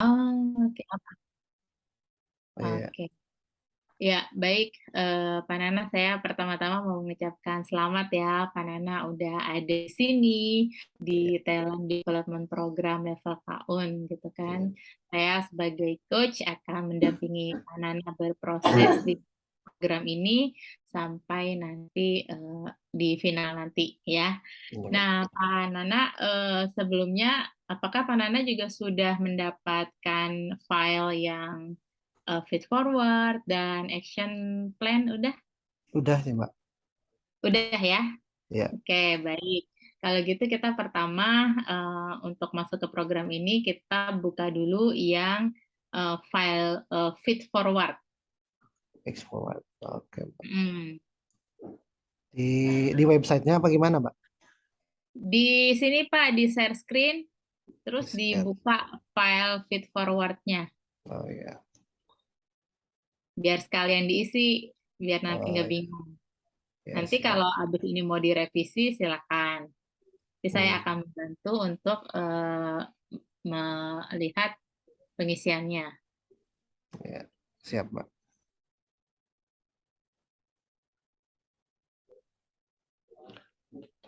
Oh, oke, Oh, iya. oke. Ya, baik, Pak Nana, saya pertama-tama mau mengucapkan selamat ya, Pak Nana udah ada di sini, Iya, di Talent Development Program level KUN, gitu iya. kan. Saya sebagai coach akan mendampingi Pak Nana berproses di program ini, sampai nanti di final nanti, ya. Iya, Mbak. Nah, Pak Nana, sebelumnya, apakah Pak Nana juga sudah mendapatkan file yang feed forward dan action plan udah Udah sih, Mbak. ya. Iya. Oke, baik. Kalau gitu kita pertama untuk masuk ke program ini kita buka dulu yang file feed forward. Export. Oke, Mbak. Hmm. Di websitenya apa gimana, Mbak? Di sini Pak, di share screen terus Di-share. dibuka file feed forwardnya Oh, iya. biar sekalian diisi, biar nanti Oh, nggak iya. bingung. Ya, Nanti siap. kalau habis ini mau direvisi silakan. Jadi saya Hmm. akan membantu untuk melihat pengisiannya. Ya, siap, Mbak.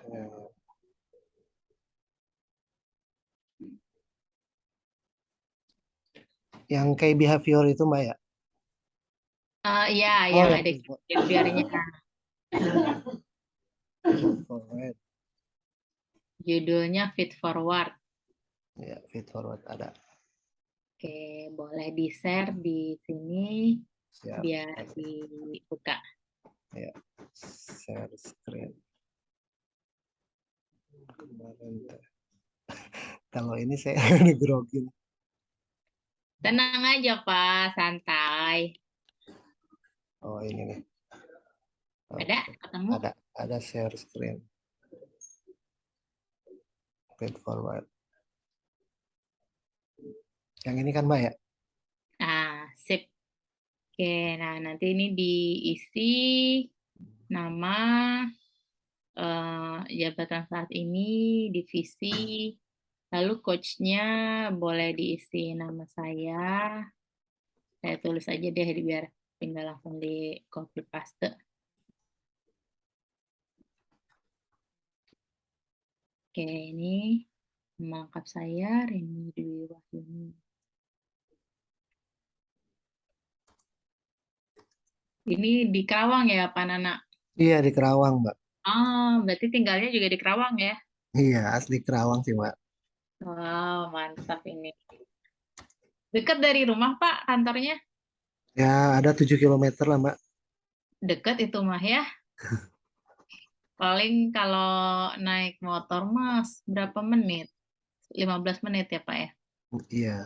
Eh, Yang kayak behavior itu, Mbak ya? Iya, Oh, yang yang ada itu. biarnya Forward. judulnya feed forward. Ya, feed forward ada. Oke, boleh di-share di sini Siap. biar dibuka. Ya, share screen. Kemarin tuh. Kalau ini saya udah grogi. Tenang aja, Pak, santai. Oh, ini nih. Ada Oke. ketemu? Ada share screen. Feed forward. Yang ini kan, Mbak ya? Nah, sip. Oke, nah nanti ini diisi nama, jabatan saat ini, divisi, lalu coachnya boleh diisi nama saya tulis aja deh biar tinggal langsung di copy paste. Oke, ini nama lengkap saya Reni Dwi Wahyuni. Ini di Kerawang ya, Pak Nana? Iya, di Kerawang, Mbak. Oh, berarti tinggalnya juga di Kerawang ya? Iya, asli Kerawang sih, Mbak. Wow, mantap ini. Dekat dari rumah, Pak, kantornya? Ya, ada 7 km lah, Mbak. Dekat itu mah ya. Paling kalau naik motor mas berapa menit? 15 menit ya Pak ya? Iya.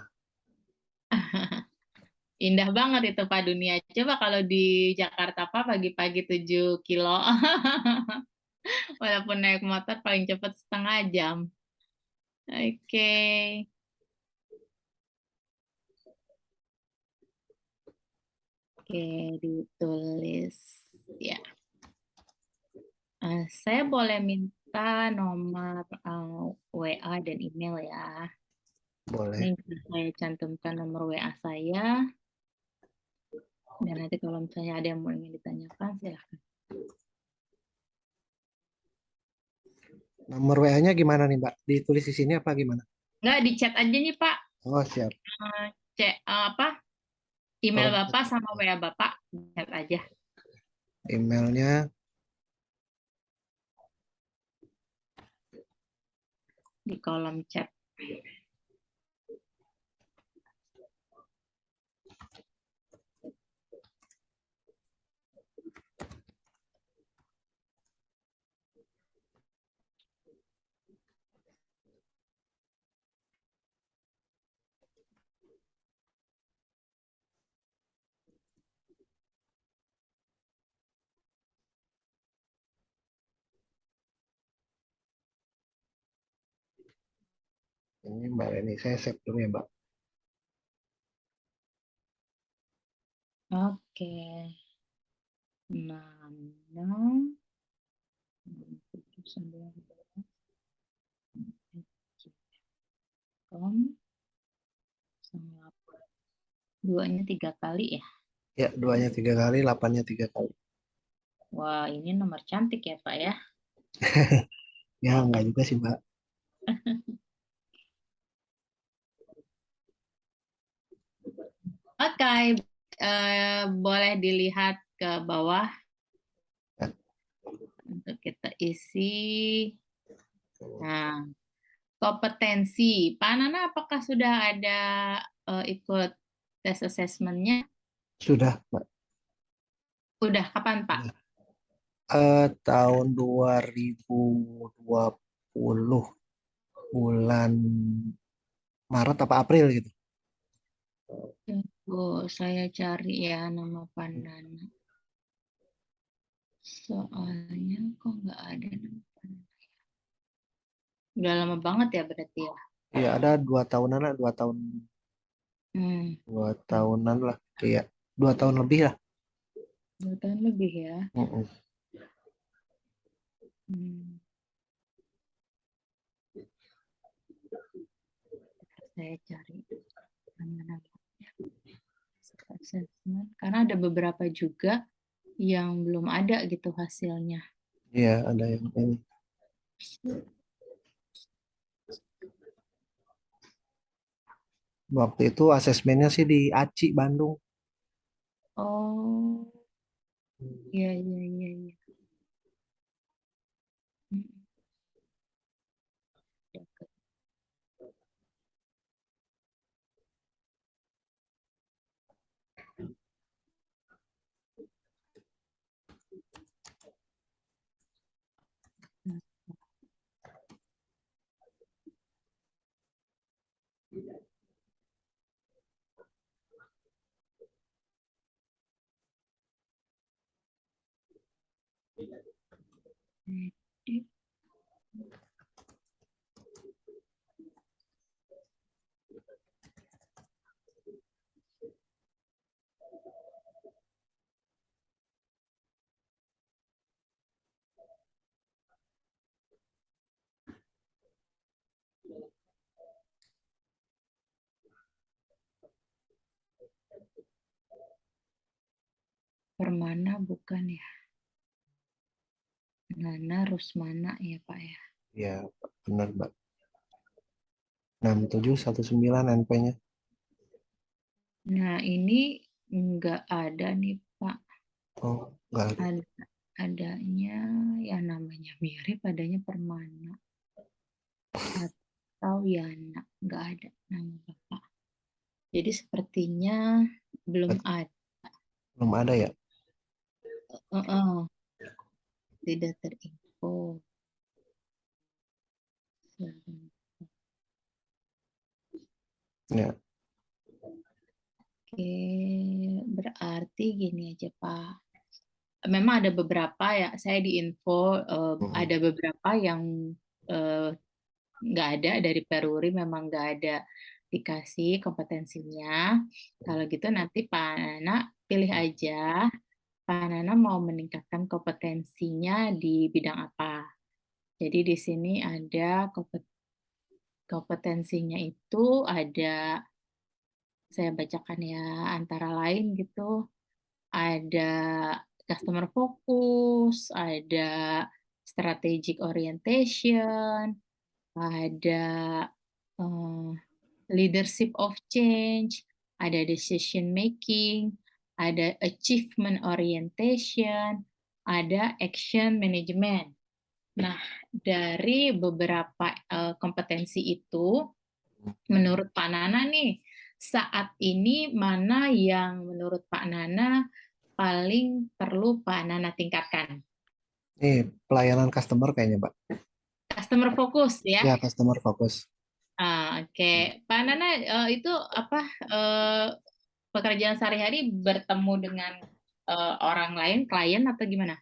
Indah banget itu Pak dunia. Coba kalau di Jakarta Pak pagi-pagi 7 kilo. Walaupun naik motor paling cepat setengah jam. Oke. Oke, ditulis. Ya. Saya boleh minta nomor WA dan email ya. Ini Boleh. saya cantumkan nomor WA saya. Dan nanti kalau misalnya ada yang mau ingin ditanyakan, silahkan. Nomor WA-nya gimana nih, Mbak? Ditulis di sini apa gimana? Nggak, di chat aja nih Pak. Oh, siap. Cek apa? Email Oh, Bapak sama WA Bapak, chat aja emailnya. di kolom chat. Ini Mbak Reni, saya save dulu ya, Mbak. Oke. 66 com 2-nya 3 kali ya. Ya, 2-nya 3 kali, 8-nya 3 kali. Wah, ini nomor cantik ya, Pak ya. Ya, enggak juga sih, Mbak. Oke, boleh dilihat ke bawah Ya. untuk kita isi. Nah, kompetensi. Pak Nana, apakah sudah ada ikut tes assessment-nya? Sudah, Mbak. Udah, kapan, Pak? Sudah. Tahun 2020 bulan Maret apa April gitu. Oh, saya cari ya nama Pak Nana. Soalnya kok nggak ada nama Pak Nana. Udah lama banget ya berarti ya? Iya, ada 2 tahunan lah, 2 tahun, Hmm, 2 tahunan lah, kayak 2 tahun lebih lah. 2 tahun lebih ya. Mm-mm. Hmm, saya cari nama-nama assessment. Karena ada beberapa juga yang belum ada gitu hasilnya. Iya, ada yang ini. Waktu itu asesmennya sih di ACI Bandung. Oh, iya, iya, iya, iya. Hmm, deket. Edit. Permana bukan ya? Nana Rusmana ya Pak ya. Iya, benar, Mbak. 6719 NP-nya. Nah ini nggak ada nih Pak. Oh, enggak ada. Adanya ya namanya mirip, adanya Permana atau Yana, nggak ada nama Bapak. Jadi sepertinya belum Berarti ada. belum ada ya? Tidak terinfo. Ya. Oke, berarti gini aja Pak. Memang ada beberapa ya, saya di info Mm-mm. ada beberapa yang eh, nggak ada dari Peruri, memang nggak ada dikasih kompetensinya. Kalau gitu nanti Pak Nana pilih aja, Pak Nana mau meningkatkan kompetensinya di bidang apa. Jadi di sini ada kompetensinya itu ada, saya bacakan ya, antara lain gitu, ada customer focus, ada strategic orientation, ada eh, leadership of change, ada decision making, ada achievement orientation, ada action management. Nah, dari beberapa kompetensi itu, menurut Pak Nana nih, saat ini mana yang menurut Pak Nana paling perlu Pak Nana tingkatkan? Ini pelayanan customer kayaknya, Mbak. Customer focus ya. Ya, customer fokus. Oke, Pak Nana itu apa eh, pekerjaan sehari-hari bertemu dengan orang lain, klien atau gimana?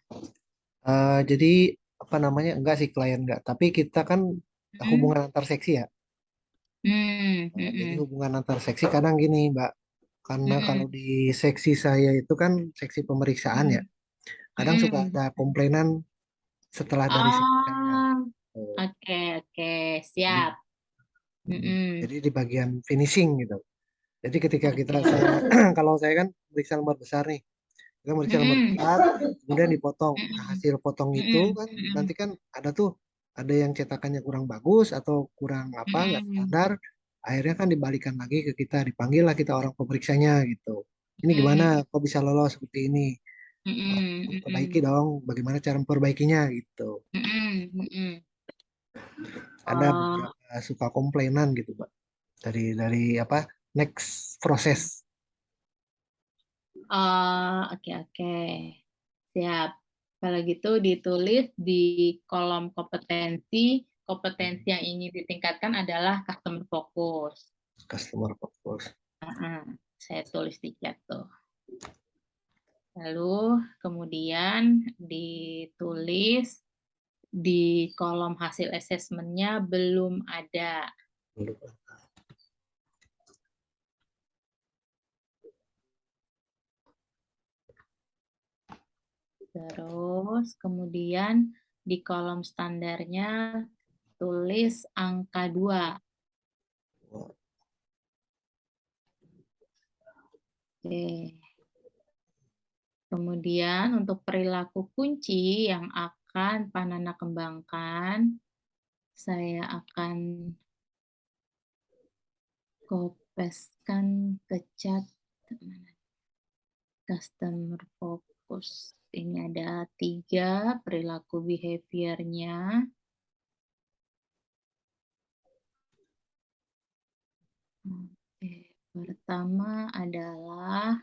Jadi apa namanya? Enggak sih, klien enggak. Tapi kita kan Hmm, hubungan antar seksi ya. Jadi hmm, hubungan antar seksi kadang gini, Mbak. Karena kalau hmm, di seksi saya itu kan seksi pemeriksaan ya. hmm, Kadang suka hmm. ada komplainan setelah dari seksi saya. Oh, Oh, oke, oke, Jadi, siap. Hmm, jadi di bagian finishing gitu. Jadi ketika Oke. kalau saya kan meriksa lembar besar nih, kita meriksa lembar Mm-mm. besar, kemudian dipotong. Nah, Mm-mm. hasil potong itu Mm-mm. kan nanti Mm-mm. kan ada yang cetakannya kurang bagus atau kurang apa, nggak Mm-mm. standar. Akhirnya kan dibalikan lagi ke kita, dipanggil lah kita orang pemeriksanya gitu. Ini gimana? Mm-mm. Kok bisa lolos seperti ini? Oh, Mm-mm. perbaiki Mm-mm. dong. Bagaimana cara memperbaikinya gitu. Mm-mm. Mm-mm. Ada Oh, beberapa suka komplainan gitu, Pak. Dari apa? Next proses. oke oke. Siap. Kalau gitu ditulis di kolom kompetensi, kompetensi yang ingin ditingkatkan adalah customer focus. Customer focus. Heeh. Saya tulis di chat tuh. Lalu kemudian ditulis di kolom hasil asesmennya belum ada. Terus kemudian di kolom standarnya tulis angka 2. Oke. Kemudian untuk perilaku kunci yang akan Panana kembangkan, saya akan kopeskan ke chat customer focus. Ini ada 3 perilaku behaviornya. Oke. Pertama adalah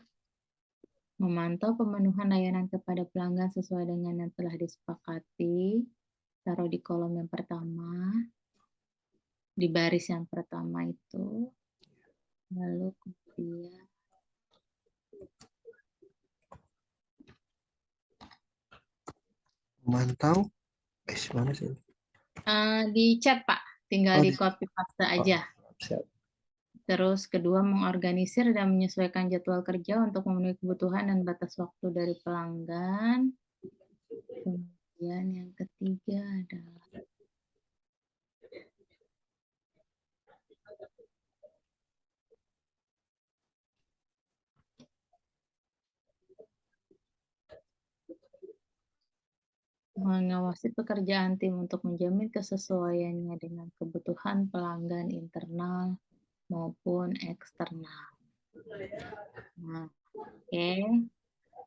memantau pemenuhan layanan kepada pelanggan sesuai dengan yang telah disepakati. Taruh di kolom yang pertama, di baris yang pertama itu. Lalu kemudian Memantau. Mana sih? di chat Pak, tinggal Oh, di copy paste oh, aja. siap. Terus kedua, mengorganisir dan menyesuaikan jadwal kerja untuk memenuhi kebutuhan dan batas waktu dari pelanggan. Kemudian yang ketiga adalah mengawasi pekerjaan tim untuk menjamin kesesuaiannya dengan kebutuhan pelanggan internal maupun eksternal. Nah, oke.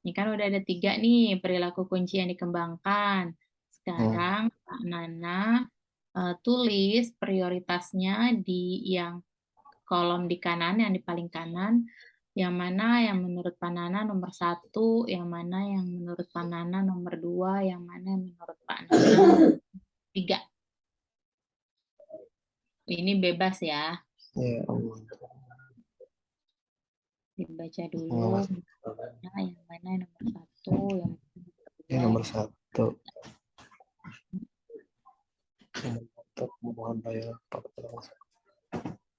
Ini kan udah ada 3 nih perilaku kunci yang dikembangkan. Hmm. Sekarang Kak Nana tulis prioritasnya di yang kolom di kanan, yang di paling kanan, yang mana yang menurut Pak Nana nomor 1, yang mana yang menurut Pak Nana nomor 2, yang mana yang menurut Pak Nana nomor 3. Ini bebas ya, Ya, Allah. dibaca dulu Mengawasi. yang mana yang nomor 1, yang mana yang nomor Ini 2, nomor yang mana. 1. Untuk memohon layanan pada pelanggan.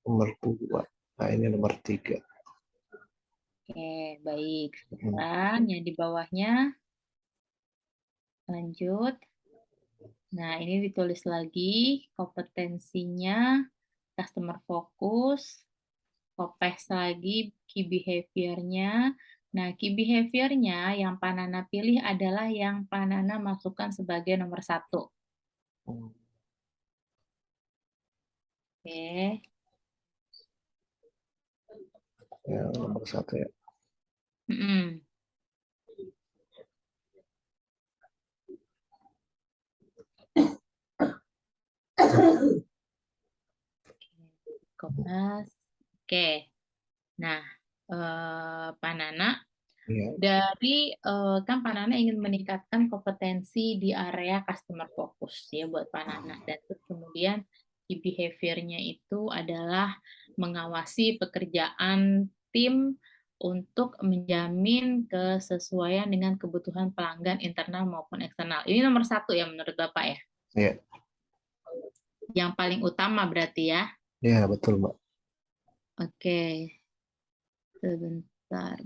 Nomor 2. Nah, ini nomor 3. Oke, baik. Hmm. Sekarang yang di bawahnya lanjut. Nah, ini ditulis lagi kompetensinya, customer focus, kopes lagi key behavior-nya. Nah, key behavior-nya yang Panana pilih adalah yang Panana masukkan sebagai nomor 1. Hmm. Oke. Ya, nomor 1 ya. Mm-mm. Kopes. Oke. Nah, Panana Iya. dari kan Panana ingin meningkatkan kompetensi di area customer focus ya buat Panana, dan terus kemudian di behaviornya itu adalah mengawasi pekerjaan tim untuk menjamin kesesuaian dengan kebutuhan pelanggan internal maupun eksternal. Ini nomor 1 ya menurut Bapak ya, Iya. yang paling utama berarti ya. Iya, betul, Mbak. Oke, sebentar.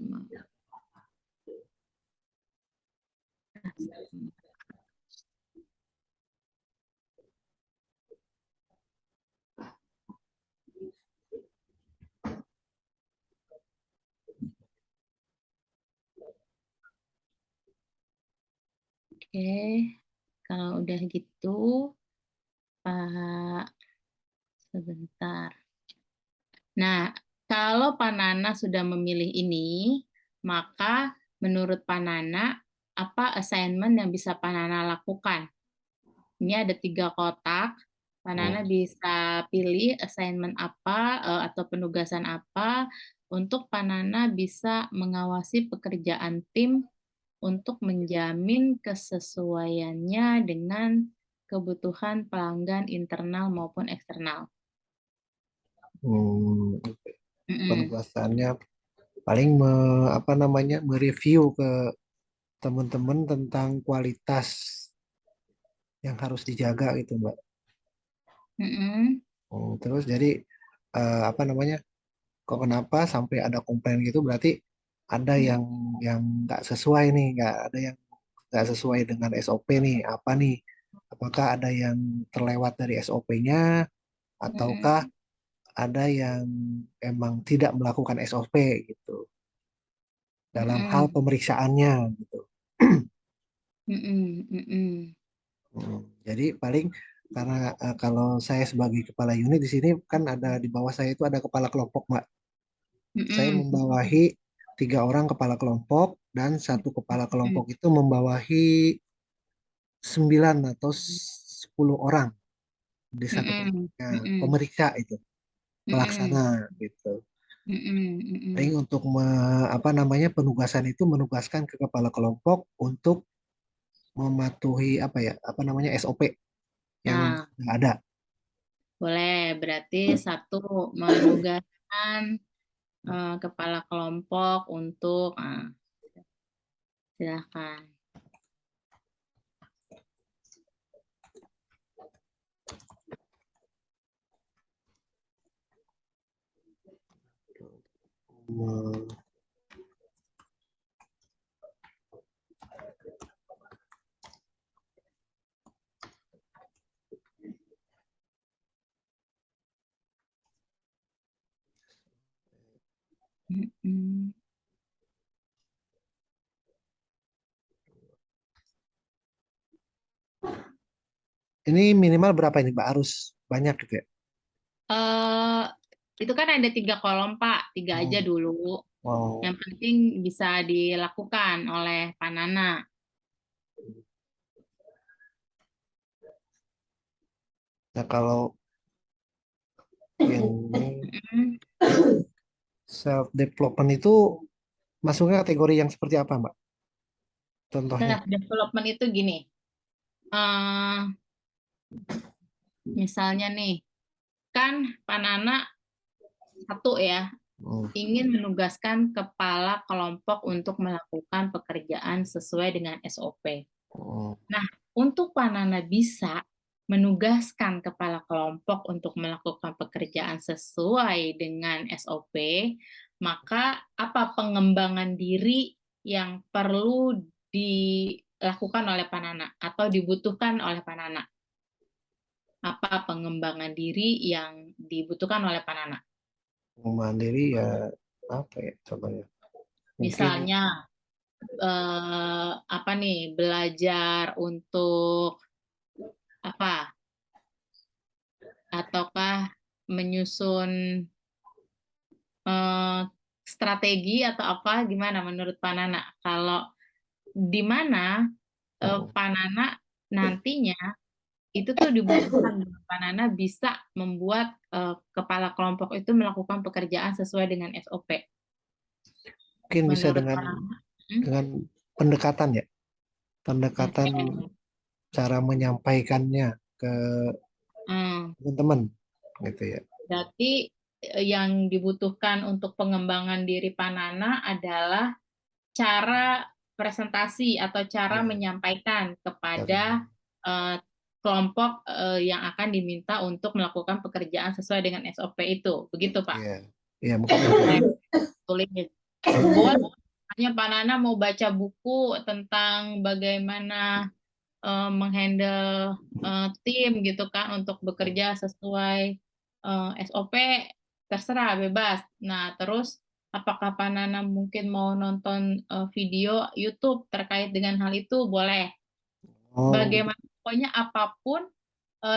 Oke, kalau udah gitu, Pak, sebentar. Nah, kalau Pak Nana sudah memilih ini, maka menurut Pak Nana, apa assignment yang bisa Pak Nana lakukan? Ini ada 3 kotak, Pak Nana Hmm. bisa pilih assignment apa, atau penugasan apa, untuk Pak Nana bisa mengawasi pekerjaan tim untuk menjamin kesesuaiannya dengan kebutuhan pelanggan internal maupun eksternal. Hmm, Mhm, penugasannya paling apa namanya mereview ke teman-teman tentang kualitas yang harus dijaga gitu Mbak. mhm, Terus jadi apa namanya kok kenapa sampai ada komplain gitu berarti ada mhm, yang nggak sesuai nih, nggak ada yang nggak sesuai dengan SOP nih, apa nih? Apakah ada yang terlewat dari SOP-nya ataukah mhm, ada yang emang tidak melakukan SOP gitu dalam hal mhm, pemeriksaannya gitu. mhm, mhm. Jadi paling karena kalau saya sebagai kepala unit di sini kan ada di bawah saya itu ada kepala kelompok, Mbak. Saya Mhm, membawahi 3 orang kepala kelompok dan satu kepala kelompok mhm, itu membawahi 9 atau 10 orang di satu mhm, kelompoknya mhm, pemeriksa itu pelaksana mhm, gitu. mhm, Paling mhm. untuk apa namanya penugasan itu menugaskan ke kepala kelompok untuk mematuhi apa ya apa namanya SOP yang Nah, sudah ada. boleh. Berarti satu menugaskan kepala kelompok untuk, silakan. Me- Mhm. Ini minimal berapa ini, Mbak? Harus banyak gitu ya? Eh, itu kan ada 3 kolom, Pak. 3 aja Hmm. dulu. Wow. Yang penting bisa dilakukan oleh Pak Nana. Nah, kalau ini Mhm. self development itu masuknya kategori yang seperti apa, Mbak? Contohnya. Self development itu gini. eh Misalnya nih, kan Pak Nana satu ya, Hmm. ingin menugaskan kepala kelompok untuk melakukan pekerjaan sesuai dengan SOP. Hmm. Nah, untuk Pak Nana bisa menugaskan kepala kelompok untuk melakukan pekerjaan sesuai dengan SOP, maka apa pengembangan diri yang perlu dilakukan oleh Pak Nana atau dibutuhkan oleh Pak Nana? Apa pengembangan diri yang dibutuhkan oleh Pak Nana? Mandiri ya apa ya contohnya? Mungkin Misalnya, apa nih, belajar untuk apa? Ataukah menyusun eh, strategi atau apa? Gimana menurut Pak Nana? Kalau di mana hmm, Pak Nana nantinya itu tuh dibutuhkan Pak Nana bisa membuat kepala kelompok itu melakukan pekerjaan sesuai dengan SOP. mungkin bisa Menurut dengan Pak Nana? Hmm? pendekatan ya, pendekatan Oke. cara menyampaikannya ke Hmm. teman-teman gitu ya. Berarti yang dibutuhkan untuk pengembangan diri Panana adalah cara presentasi atau cara Ya, menyampaikan cara, kepada eh, kelompok yang akan diminta untuk melakukan pekerjaan sesuai dengan SOP itu. Begitu, Pak. ya, ya mungkin Boleh tulis. Boleh. Hanya Pak Nana mau baca buku tentang bagaimana menghandle tim gitu kan untuk bekerja sesuai SOP, terserah bebas. Nah, terus apakah Panana mungkin mau nonton video YouTube terkait dengan hal itu? Boleh. Oh, Bagaimana pokoknya apapun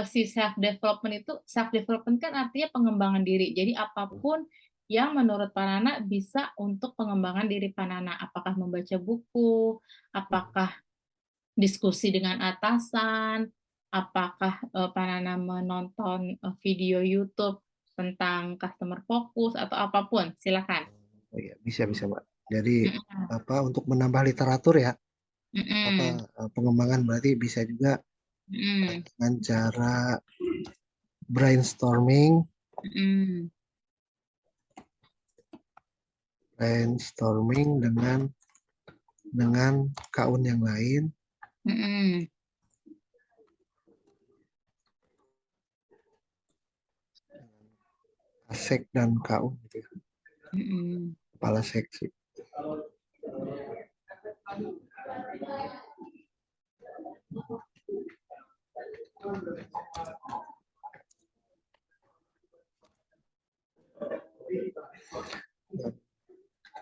si self development kan artinya pengembangan diri. Jadi apapun yang menurut Panana bisa untuk pengembangan diri Panana, apakah membaca buku, apakah diskusi dengan atasan, apakah Panana menonton video YouTube tentang customer focus atau apapun, silakan. oh iya, bisa bisa Mbak. Jadi Mm-mm. apa untuk menambah literatur ya? Apa Mm-mm. pengembangan berarti bisa juga Mm-mm. dengan cara brainstorming, Mm-mm. brainstorming dengan kaun yang lain, Mm-mm. asek dan kaun gitu ya, Mm-mm. kepala seksi.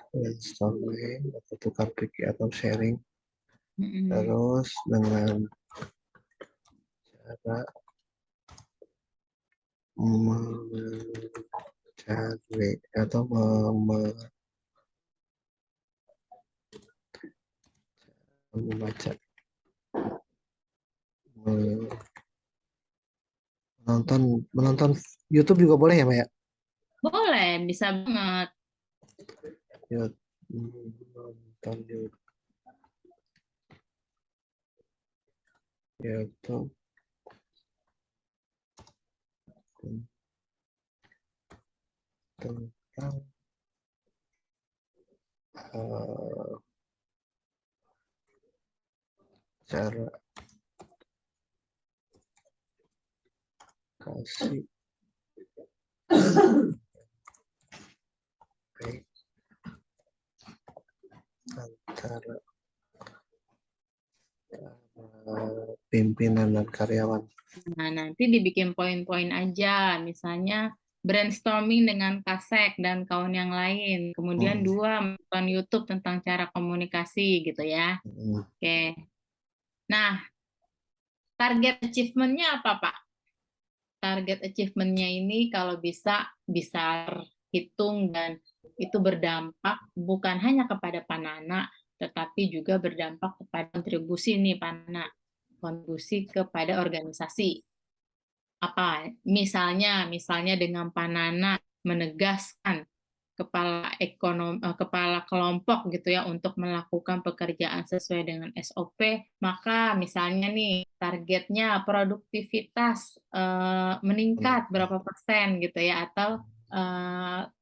Brainstorming atau tukar pikir atau sharing Mm-mm. terus dengan cara mencari atau membaca menonton menonton YouTube juga boleh ya Mbak ya? Boleh, bisa banget. Menonton YouTube tentang eh, cara kasih baik antara pimpinan dan karyawan. Nah, nanti dibikin poin-poin aja, misalnya brainstorming dengan Kasek dan kawan yang lain. Kemudian Hmm, dua, menonton YouTube tentang cara komunikasi gitu ya. hmm, Oke. Nah, target achievement-nya apa, Pak? Target achievement-nya ini kalau bisa hitung dan itu berdampak bukan hanya kepada Panana, tetapi juga berdampak kepada kontribusi nih Panana, kontribusi kepada organisasi. Apa misalnya dengan Panana menegaskan kepala kelompok gitu ya untuk melakukan pekerjaan sesuai dengan SOP, maka misalnya nih targetnya produktivitas meningkat meningkat. berapa persen gitu ya, atau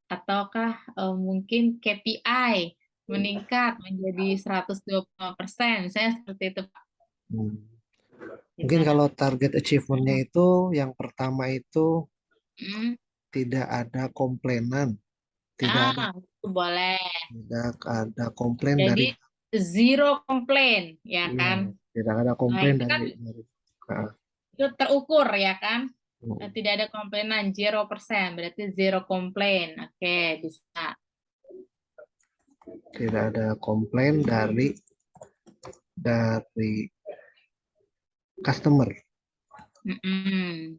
ataukah mungkin KPI meningkat menjadi 120%, saya seperti itu Pak. Hmm. Mungkin Gimana? kalau target achievementnya Mm, itu yang pertama itu mm. tidak ada komplainan, tidak ada Itu boleh. tidak ada komplain dari Jadi zero complaint, ya iya, kan? tidak ada Nah, komplain itu dari kan dari ah, itu terukur ya kan? hmm, Tidak ada komplainan 0%, berarti zero complaint. Oke, bisa. tidak ada komplain dari customer, Mm-mm.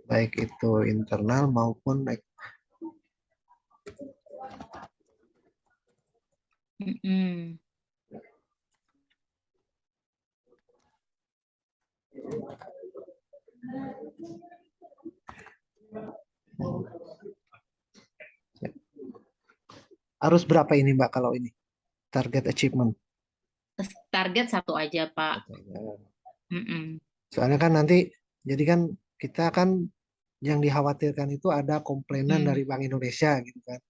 baik itu internal maupun Mm-mm. harus berapa ini Mbak kalau ini target achievement? Target satu aja, Pak. Mm-mm. Soalnya kan nanti jadi kan kita kan yang dikhawatirkan itu ada komplainan dari Mm. Bank Indonesia gitu kan.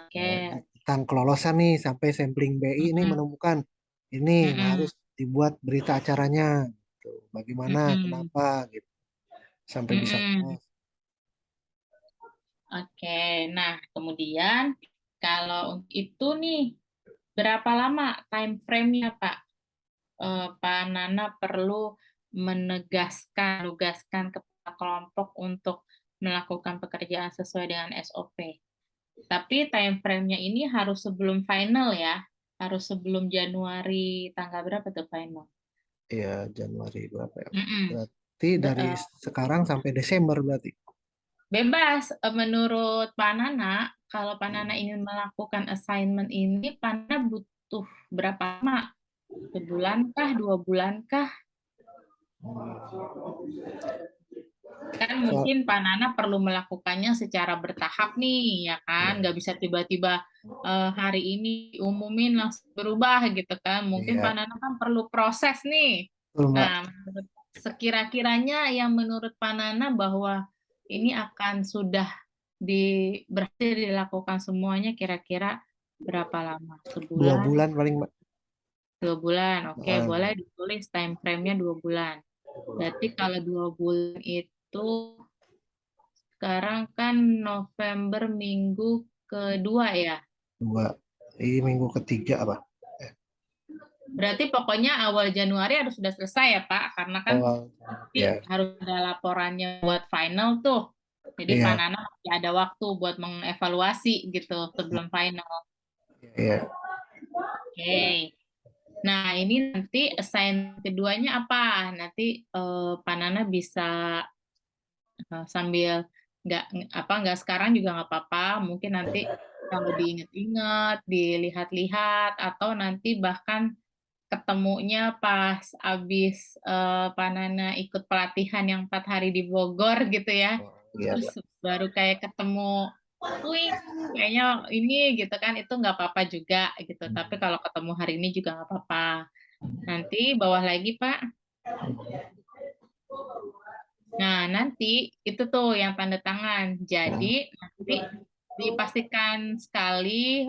Oke. Tentang kelolosan nih sampai sampling BI ini Mm-mm. menemukan ini Mm-mm. harus dibuat berita acaranya gitu. Bagaimana, Mm-mm. kenapa gitu sampai bisa Mm-mm. lolos. Oke. Nah, kemudian kalau untuk itu nih, berapa lama time frame-nya, Pak? Pak Nana perlu menugaskan kepala kelompok untuk melakukan pekerjaan sesuai dengan SOP. Tapi time frame-nya ini harus sebelum final ya. Harus sebelum Januari tanggal berapa tuh final? Ya, Januari berapa ya? Mm-mm. Berarti dari sekarang sampai Desember berarti. Bebas. Menurut Pak Nana, kalau Pak Nana ingin melakukan assignment ini, Pak Nana butuh berapa lama? Sebulan kah? 2 bulan kah? Kan So, mungkin Pak Nana perlu melakukannya secara bertahap nih, ya kan? Nggak bisa tiba-tiba hari ini umumin langsung berubah gitu kan. Mungkin Pak iya, Nana kan perlu proses nih. betul Mbak. Nah, sekira-kiranya yang menurut Pak Nana bahwa ini akan sudah berhasil dilakukan semuanya kira-kira berapa lama? Dua Sebulan, bulan paling Mbak. 2 bulan. Oke, boleh Ah, ditulis time frame-nya 2 bulan. Berarti kalau 2 bulan itu sekarang kan November minggu kedua ya. dua. Ini minggu ketiga apa? Berarti pokoknya awal Januari harus sudah selesai ya Pak, karena kan Awal. nanti Ya, harus ada laporannya buat final tuh. Jadi Pak iya, Nana masih ada waktu buat mengevaluasi gitu sebelum final. iya. Oke. Nah, ini nanti assign keduanya apa? Nanti Pak Nana bisa sambil nggak sekarang juga nggak apa-apa. Mungkin nanti kalau diingat-ingat, dilihat-lihat, atau nanti bahkan ketemunya pas abis Pak Nana ikut pelatihan yang 4 hari di Bogor gitu ya. Oh, iya, Terus Mbak. baru kayak ketemu, wih, kayaknya ini gitu kan, itu nggak apa-apa juga gitu. Tapi kalau ketemu hari ini juga nggak apa-apa. Nanti bawah lagi Pak. Nah, nanti itu tuh yang tanda tangan. Jadi nanti dipastikan sekali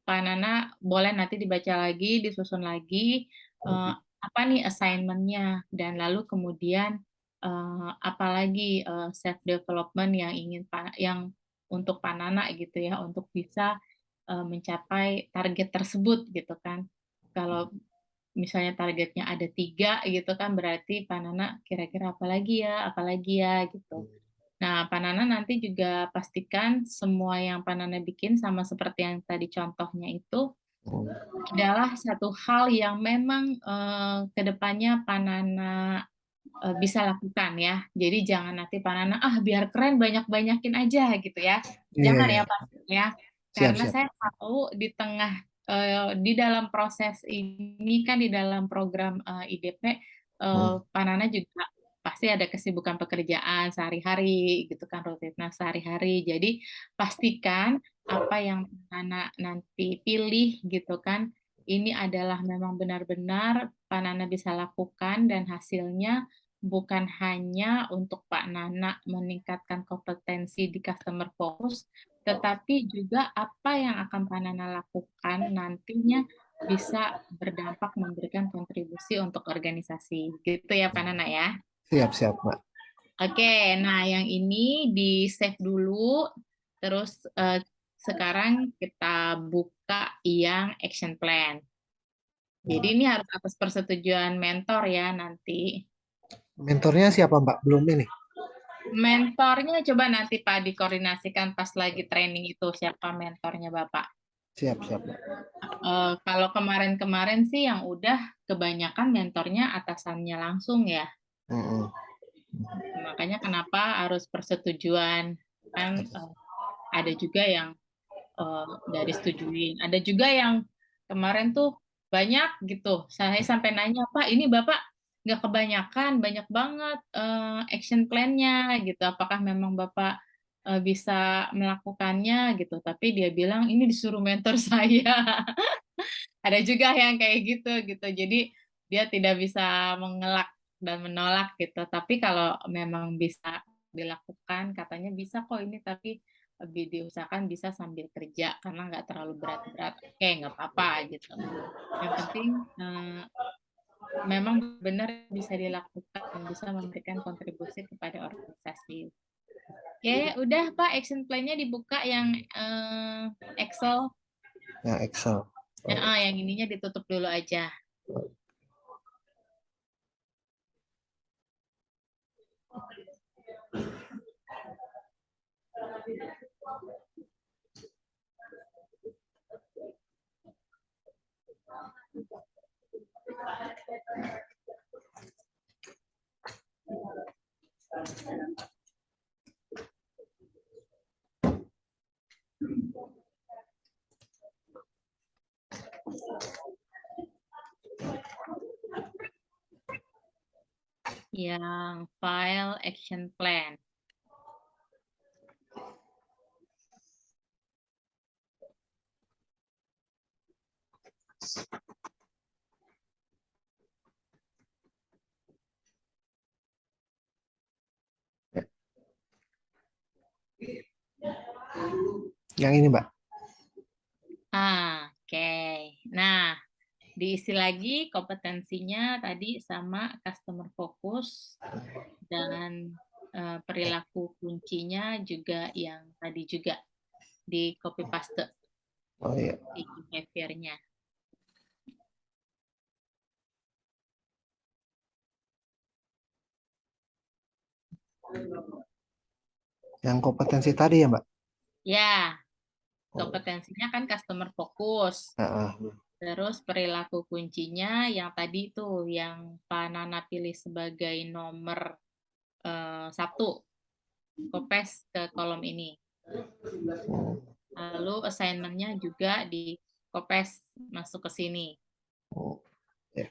Pak Nana boleh nanti dibaca lagi, disusun lagi eh, apa nih assignment-nya dan lalu kemudian apa lagi self development yang ingin yang untuk Pak Nana gitu ya untuk bisa mencapai target tersebut gitu kan. Kalau misalnya targetnya ada 3 gitu kan berarti Pak Nana kira-kira apa lagi ya gitu. Nah, Pak Nana nanti juga pastikan semua yang Pak Nana bikin sama seperti yang tadi contohnya itu adalah satu hal yang memang ke depannya Pak Nana bisa lakukan ya. Jadi jangan nanti Pak Nana, biar keren banyak-banyakin aja gitu ya. Iya, Jangan iya. ya Pak ya. Siap, Karena siap. saya tahu di tengah di dalam proses ini kan di dalam program IDP Pak Nana juga pasti ada kesibukan pekerjaan sehari-hari gitu kan rutinitas sehari-hari. Jadi pastikan apa yang Pak Nana nanti pilih gitu kan ini adalah memang benar-benar Pak Nana bisa lakukan dan hasilnya bukan hanya untuk Pak Nana meningkatkan kompetensi di customer focus, tetapi juga apa yang akan Pak Nana lakukan nantinya bisa berdampak memberikan kontribusi untuk organisasi. Gitu ya Pak Nana ya. Siap, siap, Mbak. Oke, nah yang ini di save dulu, terus sekarang kita buka yang action plan. Jadi ini harus atas persetujuan mentor ya nanti. Mentornya siapa, Mbak? Belum ini. Mentornya coba nanti Pak dikoordinasikan pas lagi training itu siapa mentornya Bapak. Siap, siap, Mbak. Kalau kemarin-kemarin sih yang udah kebanyakan mentornya atasannya langsung ya. Mm-mm. Makanya kenapa harus persetujuan kan ada juga yang nggak disetujuin. Ada juga yang kemarin tuh banyak gitu. Saya sampai nanya, Pak, ini Bapak nggak kebanyakan, banyak banget action plan-nya gitu. Apakah memang Bapak bisa melakukannya gitu? Tapi dia bilang ini disuruh mentor saya. Ada juga yang kayak gitu. Jadi dia tidak bisa mengelak dan menolak gitu. Tapi kalau memang bisa dilakukan, katanya bisa kok ini, tapi lebih diusahakan bisa sambil kerja karena nggak terlalu berat-berat. Oke, nggak apa-apa gitu. Yang penting memang benar bisa dilakukan dan bisa memberikan kontribusi kepada organisasi. Oke, udah Pak, action plan-nya dibuka yang Excel. Ya, Excel. Oh. Yang ininya ditutup dulu aja. Yang file action plan. Yang ini, Mbak. Oke. Nah, diisi lagi kompetensinya tadi sama customer focus dan perilaku kuncinya juga yang tadi juga di copy paste Oh iya. di behavior-nya. Yang kompetensi tadi ya, Mbak? Ya, Oh. kompetensinya kan customer focus. Ah, Terus perilaku kuncinya yang tadi tuh yang Pak Nana pilih sebagai nomor 1, kopes ke kolom ini. oh. Lalu assignment-nya juga di kopes masuk ke sini. Oh. Ya.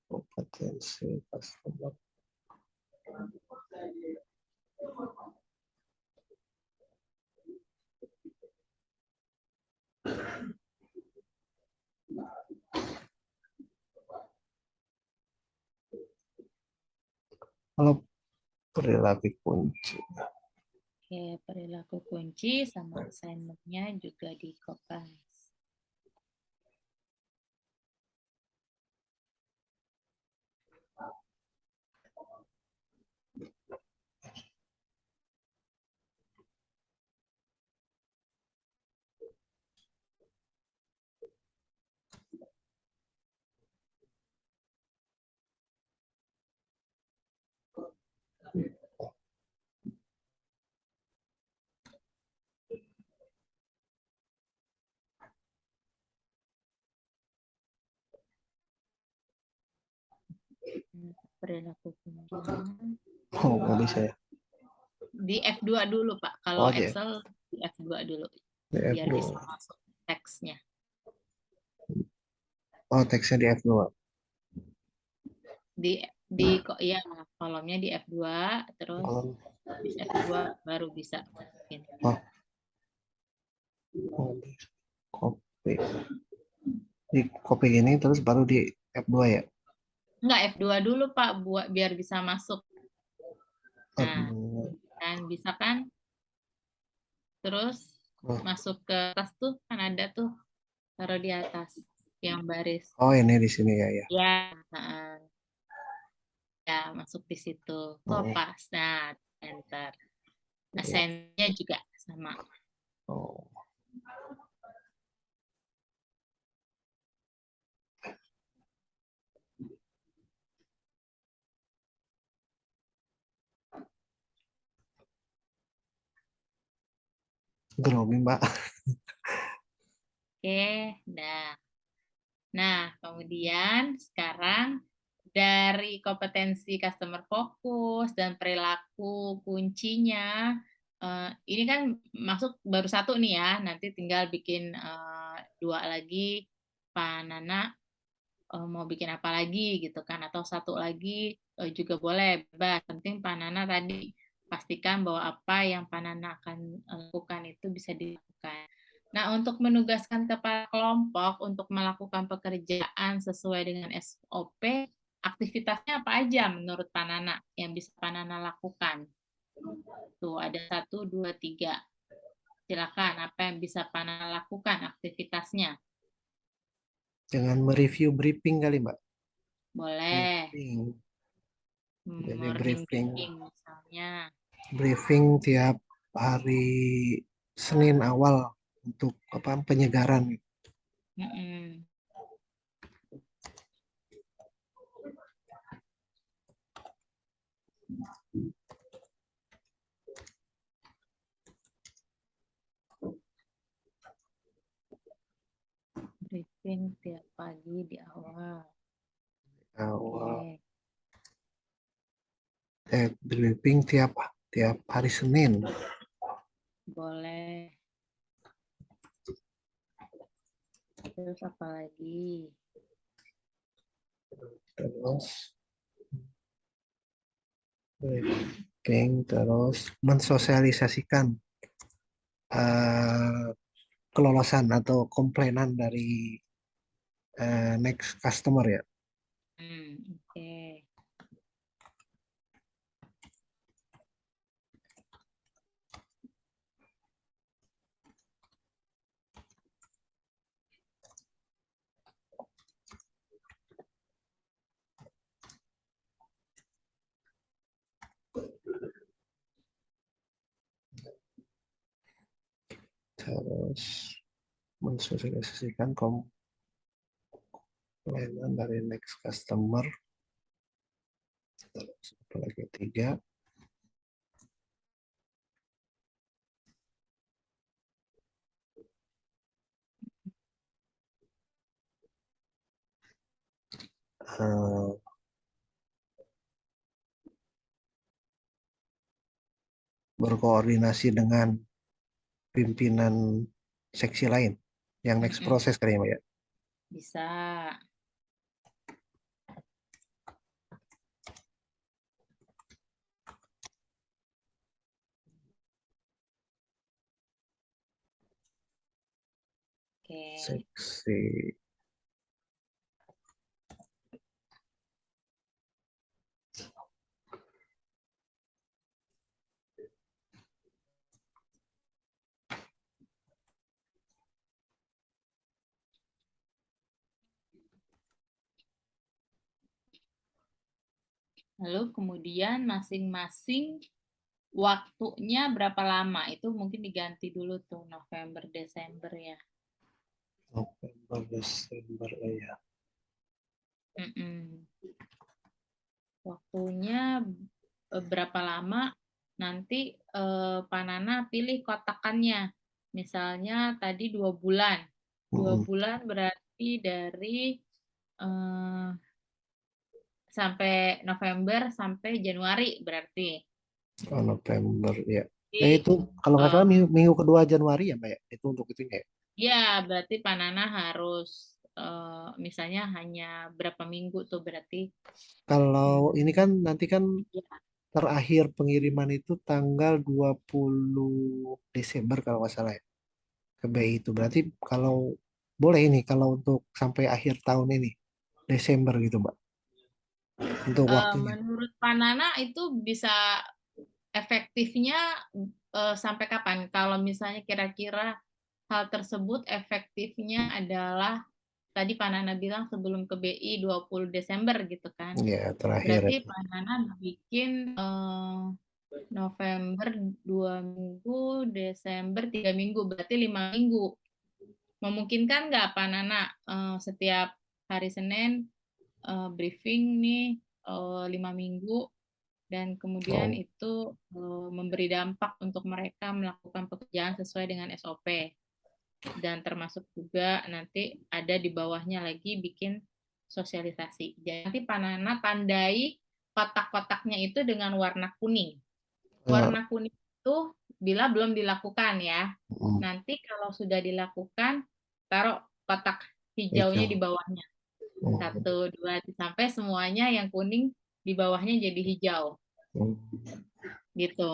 Kompetensi customer. Kalau perilaku kunci. Oke, perilaku kunci sama assignment-nya juga di kopes. Perilaku kunci. Oh, nggak bisa ya? Di F2 dulu, Pak. Kalau Oh, aja. Excel di F2 dulu. Di Biar F2. bisa masuk teksnya. Oh, teksnya di F2. Di kok ya kolomnya di F2 terus Kolom. di F2 baru bisa ini. Oh, oh, copy. Di copy ini terus baru di F2 ya? Enggak, F2 dulu, Pak, buat biar bisa masuk. Nah, Aduh. kan bisa kan? Terus Oh. masuk ke atas tuh kan ada tuh, taruh di atas yang baris. Oh, ini di sini ya, ya. Ya, ya masuk di situ. Oh, Kopas. Nah, enter. iya. Assign-nya juga sama. Oh. Grogi, Mbak. Oke, dah. Nah, kemudian sekarang dari kompetensi customer focus dan perilaku kuncinya, ini kan masuk baru 1 nih ya, nanti tinggal bikin 2 lagi, Pak Nana mau bikin apa lagi gitu kan, atau 1 lagi juga boleh, bebas. Penting Pak Nana tadi pastikan bahwa apa yang Pak Nana akan lakukan itu bisa dilakukan. Nah, untuk menugaskan kepala kelompok untuk melakukan pekerjaan sesuai dengan SOP, aktivitasnya apa aja menurut Pak Nana yang bisa Pak Nana lakukan? Tuh, ada 1, 2, 3. Silakan, apa yang bisa Pak Nana lakukan aktivitasnya? Jangan mereview briefing kali, Mbak. Boleh. Briefing. Jadi Morning briefing. briefing misalnya. Briefing tiap hari Senin awal untuk apa penyegaran. Mm-mm. briefing tiap pagi di awal. Awal. Oke, Briefing tiap hari Senin. boleh. Terus apa lagi? Terus briefing, terus mensosialisasikan eh, kelolosan atau komplainan dari next customer ya. Oke. Terus mensosialisasikan komplainan dari next customer. Terus apa lagi tiga. eh, berkoordinasi dengan pimpinan seksi lain yang next Mm-mm. proses kali ya, Mbak ya. Bisa. Oke. Seksi. Lalu kemudian masing-masing waktunya berapa lama? Itu mungkin diganti dulu tuh November, Desember ya. November, Desember ya. Mm-mm. Waktunya berapa lama? Nanti Pak Nana pilih kotakannya. Misalnya tadi 2 bulan. Dua Mm-mm. bulan berarti dari eh, sampai November sampai Januari berarti. Oh, November ya. Jadi Itu kalau nggak salah eh, minggu kedua Januari ya, Mbak ya. Itu untuk itunya ya. ya, berarti Pak Nana harus misalnya hanya berapa minggu tuh berarti. Kalau ini kan nanti kan Ya, terakhir pengiriman itu tanggal 20 Desember kalau nggak salah ya. Ke BI itu. Berarti kalau boleh ini kalau untuk sampai akhir tahun ini Desember gitu, Mbak. Untuk waktunya. menurut Pak Nana itu bisa efektifnya sampai kapan? Kalau misalnya kira-kira hal tersebut efektifnya adalah tadi Pak Nana bilang sebelum ke BI 20 Desember gitu kan. Ya, terakhir Berarti itu. Pak Nana bikin November 2 minggu, Desember 3 minggu, berarti 5 minggu. Memungkinkan nggak Pak Nana setiap hari Senin briefing nih 5 minggu dan kemudian Oh, itu memberi dampak untuk mereka melakukan pekerjaan sesuai dengan SOP dan termasuk juga nanti ada di bawahnya lagi bikin sosialisasi. Jadi nanti Pak Nana tandai kotak-kotaknya itu dengan warna kuning. eh, Warna kuning itu bila belum dilakukan ya. mm, Nanti kalau sudah dilakukan, taruh kotak hijaunya di hijau. bawahnya. Mm, 1, 2, sampai semuanya yang kuning di bawahnya jadi hijau. mm. Gitu.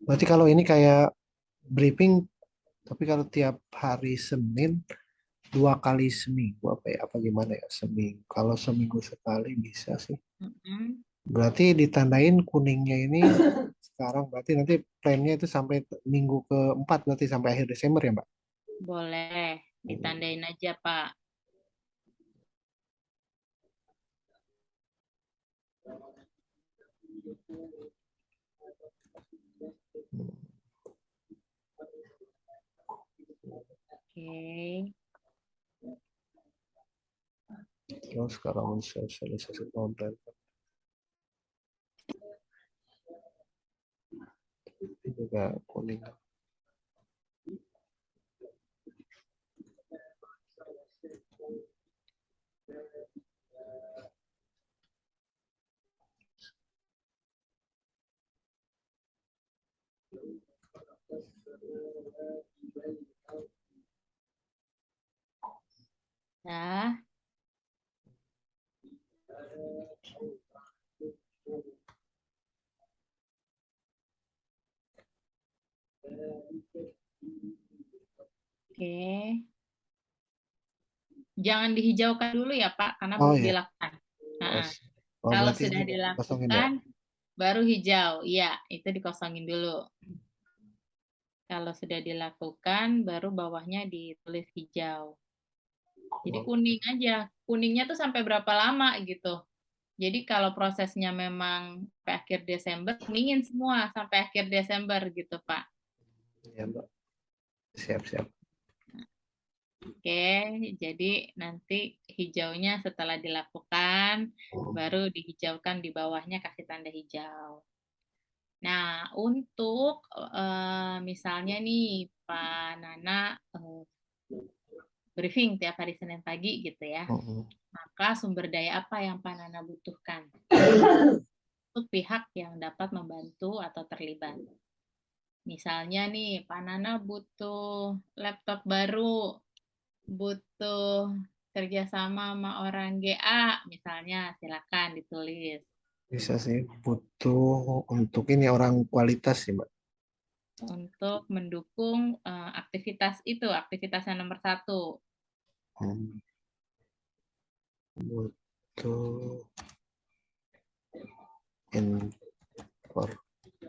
Berarti kalau ini kayak briefing, tapi kalau tiap hari Senin 2 kali seminggu apa ya? Apa gimana ya seminggu? Kalau seminggu sekali bisa sih. Mm-mm. Berarti ditandain kuningnya ini sekarang berarti nanti plannya itu sampai minggu keempat berarti sampai akhir Desember ya, Mbak? Boleh, ditandain aja, Pak. Oke. Terus kalau sosialisasi konten ini juga kuning. Ya, oke. Jangan dihijaukan dulu ya Pak, karena Oh belum ya, dilakukan. oh, Nah, oh kalau berarti ini sudah kosongin ya. dilakukan, baru hijau. Iya, itu dikosongin dulu. Kalau sudah dilakukan, baru bawahnya ditulis hijau. Jadi kuning aja. Kuningnya tuh sampai berapa lama gitu. Jadi kalau prosesnya memang sampai akhir Desember, kuningin semua sampai akhir Desember gitu, Pak. Ya, Mbak. Siap-siap. Oke, jadi nanti hijaunya setelah dilakukan, baru dihijaukan di bawahnya kasih tanda hijau. Nah, untuk misalnya nih Pak Nana briefing tiap hari Senin pagi gitu ya, maka sumber daya apa yang Pak Nana butuhkan untuk pihak yang dapat membantu atau terlibat. Misalnya nih, Pak Nana butuh laptop baru, butuh kerjasama sama orang GA, misalnya silakan ditulis. Bisa sih, butuh untuk ini orang kualitas sih, Mbak. Untuk mendukung aktivitas itu, aktivitasnya nomor satu. Hmm, Butuh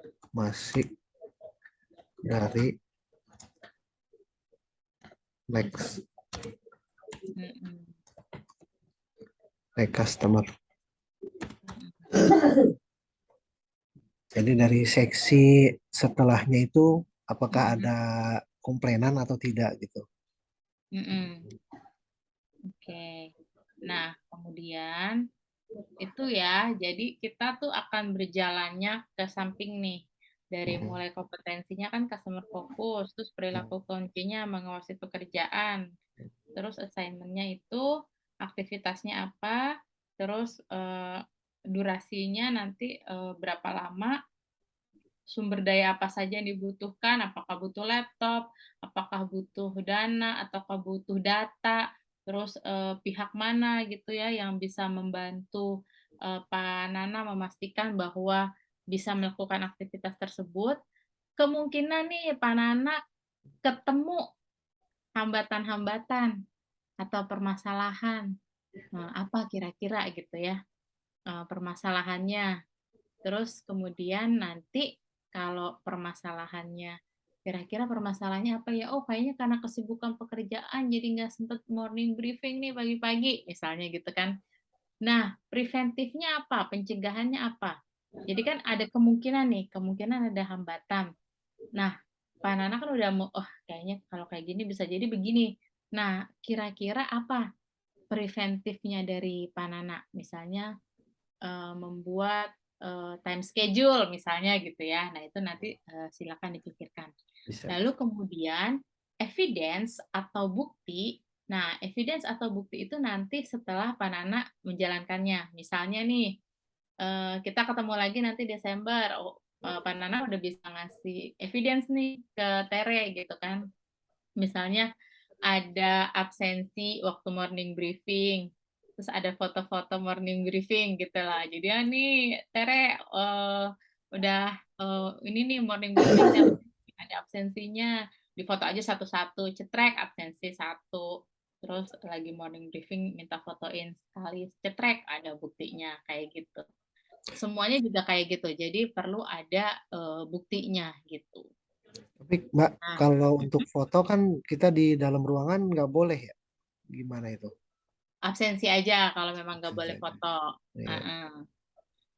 informasi dari next Mm-mm. customer. Mm-mm. Jadi dari seksi setelahnya itu apakah ada Mm-mm. komplainan atau tidak gitu. Mm-mm. Oke. Nah, kemudian itu ya, jadi kita tuh akan berjalannya ke samping nih. Dari Hmm, mulai kompetensinya kan customer focus, terus perilaku kuncinya mengawasi pekerjaan, terus assignment-nya itu aktivitasnya apa, terus durasinya nanti berapa lama, sumber daya apa saja yang dibutuhkan, apakah butuh laptop, apakah butuh dana, ataukah butuh data, terus pihak mana gitu ya yang bisa membantu Pak Nana memastikan bahwa bisa melakukan aktivitas tersebut. Kemungkinan nih Pak Nana ketemu hambatan-hambatan atau permasalahan. Nah, apa kira-kira gitu ya permasalahannya. Terus kemudian nanti kalau permasalahannya, kira-kira permasalahannya apa ya? Oh, kayaknya karena kesibukan pekerjaan jadi nggak sempet morning briefing nih pagi-pagi, misalnya gitu kan. Nah, preventifnya apa? Pencegahannya apa? Jadi kan ada kemungkinan nih, kemungkinan ada hambatan. Nah, Pak Nana kan udah mau, oh kayaknya kalau kayak gini bisa jadi begini. Nah, kira-kira apa preventifnya dari Pak Nana? Misalnya membuat time schedule misalnya gitu ya. Nah, itu nanti silakan dipikirkan. bisa. Lalu kemudian evidence atau bukti. Nah, evidence atau bukti itu nanti setelah Pak Nana menjalankannya. Misalnya nih, kita ketemu lagi nanti Desember. Oh, Pak Nana udah bisa ngasih evidence nih ke Tere gitu kan. Misalnya ada absensi waktu morning briefing, terus ada foto-foto morning briefing gitu lah. Jadi ya nih, Tere udah ini nih morning briefing ada absensinya, di foto aja satu-satu, cetrek absensi satu. Terus lagi morning briefing minta fotoin sekali, cetrek ada buktinya kayak gitu. Semuanya juga kayak gitu. Jadi perlu ada buktinya gitu. Tapi Mbak, Nah, kalau untuk foto kan kita di dalam ruangan nggak boleh ya? Gimana itu? absensi aja kalau memang nggak Absen boleh saja. foto. Iya. Heeh.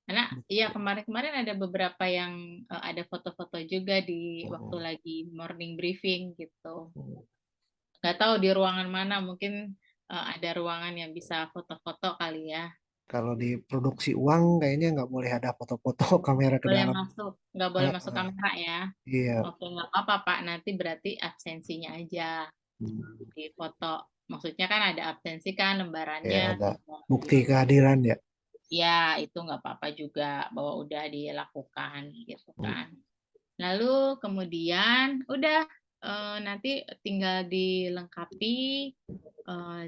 Karena iya kemarin-kemarin ada beberapa yang ada foto-foto juga di waktu Hmm. lagi morning briefing gitu. Nggak tahu di ruangan mana, mungkin ada ruangan yang bisa foto-foto kali ya. Kalau di produksi uang kayaknya nggak boleh ada foto-foto kamera ke Boleh dalam. masuk, nggak boleh Ah, masuk ah, kamera ya. iya. Oke, nggak apa-apa Pak. Nanti berarti absensinya aja Hmm. di foto. Maksudnya kan ada absensi kan Ya lembarannya ada tinggal bukti gitu. kehadiran ya. Ya, itu nggak apa-apa juga bahwa udah dilakukan gitu Hmm. kan. Lalu kemudian udah nanti tinggal dilengkapi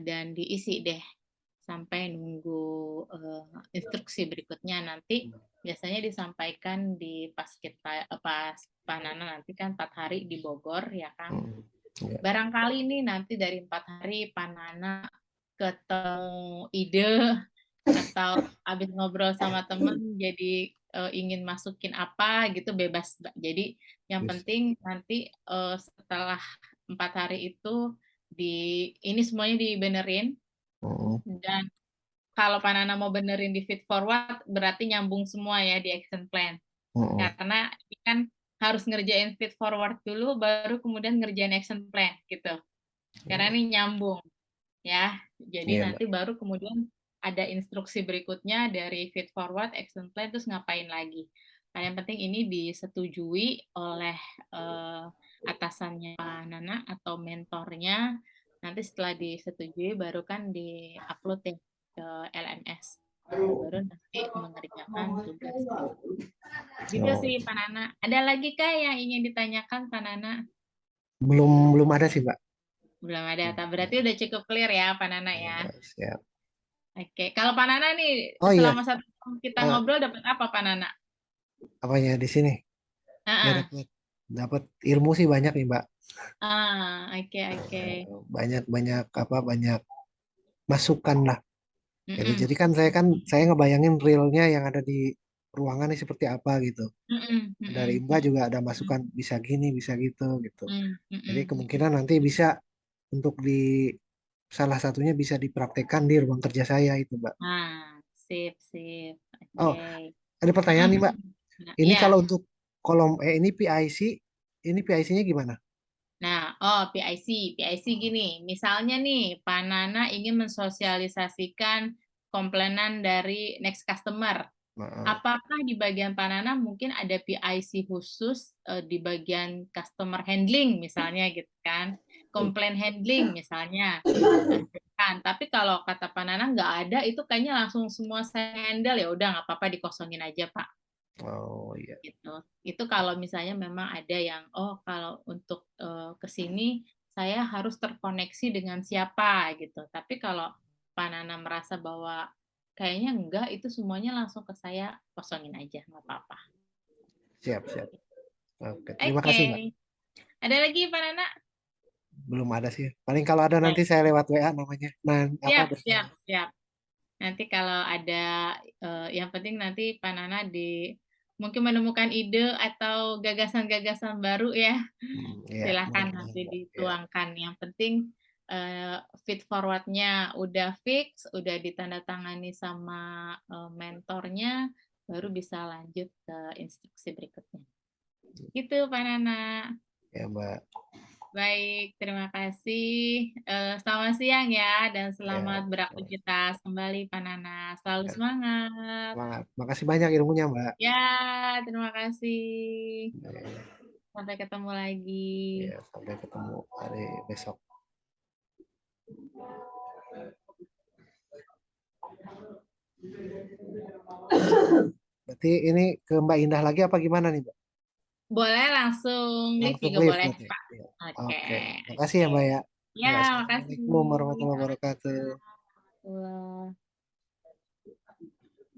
dan diisi deh sampai nunggu instruksi berikutnya nanti biasanya disampaikan di pas Panana nanti kan 4 hari di Bogor ya Kang. Ya. Barangkali nih nanti dari 4 hari Panana ketemu ide atau habis ngobrol sama temen jadi ingin masukin apa gitu bebas Mbak. Jadi yang Yes. penting nanti setelah 4 hari itu ini semuanya dibenerin dan kalau Panana mau benerin di feed forward berarti nyambung semua ya di action plan. Karena ini kan harus ngerjain feed forward dulu baru kemudian ngerjain action plan gitu. Karena ini nyambung ya. Jadi Iya, Mbak. nanti baru kemudian ada instruksi berikutnya dari feed forward action plan terus ngapain lagi. Nah, yang penting ini disetujui oleh atasannya Pak Nana atau mentornya. Nanti setelah disetujui baru kan di-upload ya ke LMS. Baru nanti mengerjakan tugas berikutnya. Gitu Oh, sih Pak Nana. Ada lagi kah yang ingin ditanyakan Pak Nana? belum belum ada sih, Mbak. Belum ada. Berarti udah cukup clear ya Pak Nana ya. Ya, siap. Oke, kalau Pak Nana nih Oh iya, selama 1 tahun kita eh, ngobrol dapat apa Pak Nana? apanya di sini? Ya Ah, dapat dapat ilmu sih banyak nih, Mbak. oke oke. Banyak banyak apa banyak masukan lah. Gitu. Mm-mm, Jadi kan saya ngebayangin realnya yang ada di ruangan ini seperti apa gitu. mm-mm, Dari mm-mm, Mbak juga ada mm-mm, masukan bisa gini, bisa gitu gitu. mm-mm, Jadi mm-mm, mm-mm. kemungkinan nanti bisa untuk salah satunya bisa dipraktekkan di ruang kerja saya itu, Mbak. Sip sip. Oh, Oke. ada pertanyaan Mm-mm. nih, Mbak. Nah, Ini ya. kalau untuk kolom ini PIC, ini PIC-nya gimana? Nah, PIC gini, misalnya nih, Pak Nana ingin mensosialisasikan komplainan dari next customer. Nah, Apakah di bagian Pak Nana mungkin ada PIC khusus di bagian customer handling misalnya gitu kan, komplain handling misalnya. Kan, tapi kalau kata Pak Nana nggak ada, itu kayaknya langsung semua saya handle ya udah nggak apa-apa dikosongin aja Pak. oh iya, Gitu. Itu kalau misalnya memang ada yang kalau untuk ke sini saya harus terkoneksi dengan siapa gitu. Tapi kalau Pak Nana merasa bahwa kayaknya enggak itu semuanya langsung ke saya kosongin aja nggak apa-apa. siap siap. Oke, terima Oke. kasih, Mbak. Ada lagi Pak Nana? Belum ada sih. Paling kalau ada nanti Baik. saya lewat WA namanya. Nah, apa Siap, dosen? siap, siap. Nanti kalau ada yang penting nanti Pak Nana mungkin menemukan ide atau gagasan-gagasan baru ya. Ya, Silahkan mudah-mudahan, nanti Mbak. Ya, dituangkan. Yang penting feed forward-nya udah fix, udah ditandatangani sama mentornya, baru bisa lanjut ke instruksi berikutnya. Gitu, Pak Nana. ya, Mbak. Baik, terima kasih. Selamat siang ya, dan Ya, selamat beraktivitas kembali, Pak Nana. Selalu ya. semangat. Semangat. Makasih banyak ilmunya, Mbak. Ya, terima kasih. Ya, Sampai ketemu lagi. ya, sampai ketemu hari besok. Berarti ini ke Mbak Indah lagi apa gimana nih, Mbak? Boleh langsung live Langsung juga live boleh, berarti. Pak. Ya. Oke, Oke. Makasih oke. ya, Mbak ya. Ya, Ya, makasih. Assalamualaikum warahmatullahi wabarakatuh. Waalaikumsalam.